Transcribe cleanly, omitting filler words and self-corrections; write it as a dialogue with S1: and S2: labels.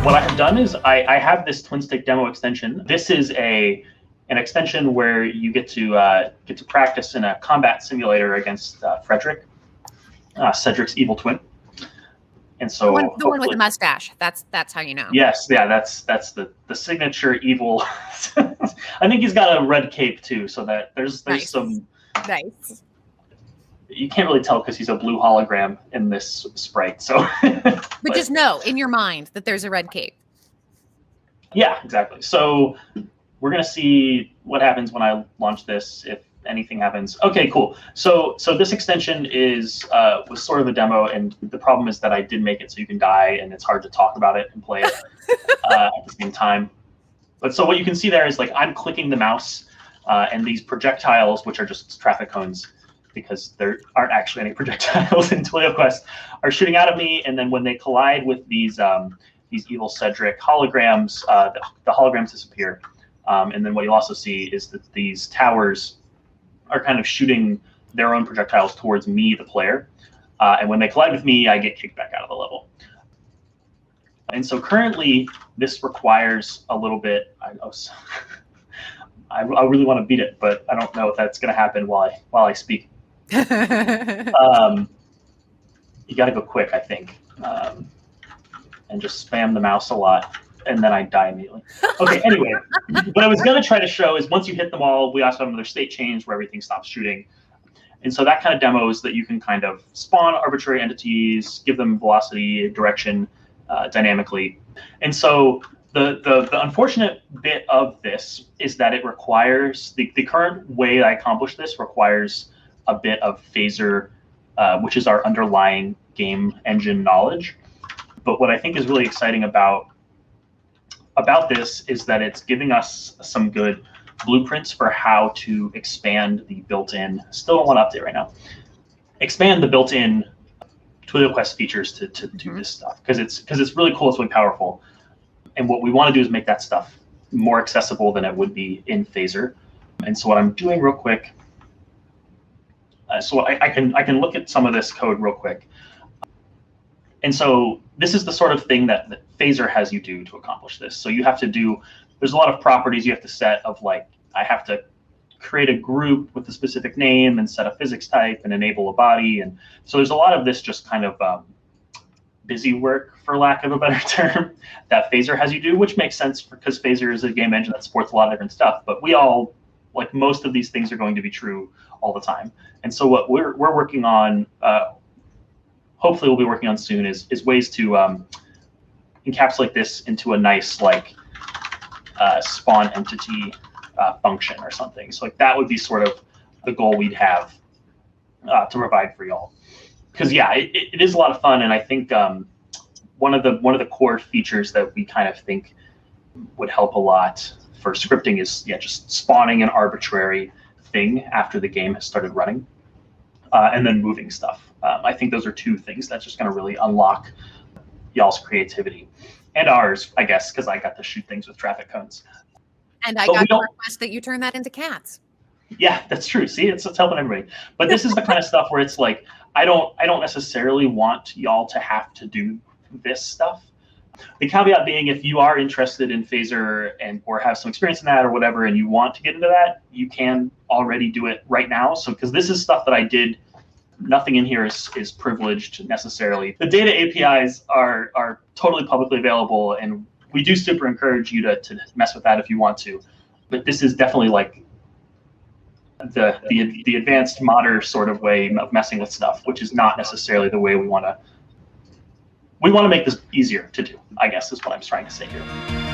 S1: what I have done is I have this twin stick demo extension. This is an extension where you get to practice in a combat simulator against Fredric, Cedric's evil twin. And so
S2: the one with the mustache. That's how you know.
S1: Yes, yeah, that's the signature evil. I think he's got a red cape too, so that there's
S2: Nice.
S1: some.
S2: Nice.
S1: You can't really tell because he's a blue hologram in this sprite. So,
S2: but just know in your mind that there's a red cape.
S1: Yeah, exactly. So we're gonna see what happens when I launch this, if anything happens. Okay, cool. So this extension was sort of a demo, and the problem is that I did make it so you can die, and it's hard to talk about it and play it at the same time. But so what you can see there is like I'm clicking the mouse, and these projectiles, which are just traffic cones, because there aren't actually any projectiles in TwilioQuest, are shooting out at me, and then when they collide with these evil Cedric holograms, the holograms disappear. And then what you'll also see is that these towers are kind of shooting their own projectiles towards me, the player. And when they collide with me, I get kicked back out of the level. And so currently, this requires a little bit. I really want to beat it, but I don't know if that's going to happen while I speak. You got to go quick, I think, and just spam the mouse a lot. And then I die immediately. Okay, anyway, what I was going to try to show is once you hit them all, we also have another state change where everything stops shooting. And so that kind of demos that you can kind of spawn arbitrary entities, give them velocity, direction dynamically. And so the unfortunate bit of this is that it requires, the current way I accomplish this requires a bit of phaser, which is our underlying game engine knowledge. But what I think is really exciting about this is that it's giving us some good blueprints for how to expand the built-in, still don't want to update right now, expand the built-in TwilioQuest features to do this stuff, because it's really cool, it's really powerful. And what we want to do is make that stuff more accessible than it would be in Phaser. And so what I'm doing real quick, so I can look at some of this code real quick. And so this is the sort of thing that Phaser has you do to accomplish this. So you have to do, there's a lot of properties you have to set of like, I have to create a group with a specific name and set a physics type and enable a body. And so there's a lot of this just kind of busy work, for lack of a better term, that Phaser has you do, which makes sense because Phaser is a game engine that supports a lot of different stuff. But we all, like most of these things are going to be true all the time. And so what we're working on, hopefully we'll be working on soon, is ways to encapsulate this into a nice like spawn entity function or something. So like that would be sort of the goal we'd have to provide for y'all. Because yeah, it is a lot of fun, and I think one of the core features that we kind of think would help a lot for scripting is just spawning an arbitrary thing after the game has started running, and then moving stuff. I think those are two things that's just going to really unlock y'all's creativity and ours, I guess, because I got to shoot things with traffic cones.
S2: And I got a request that you turn that into cats.
S1: Yeah, that's true. See, it's helping everybody. But this is the kind of stuff where it's like, I don't necessarily want y'all to have to do this stuff. The caveat being, if you are interested in Phaser or have some experience in that or whatever, and you want to get into that, you can already do it right now. So because this is stuff that I did, nothing in here is privileged necessarily. The data APIs are totally publicly available, and we do super encourage you to mess with that if you want to. But this is definitely like the advanced modder sort of way of messing with stuff, which is not necessarily the way we want to make this easier to do, I guess is what I'm trying to say here.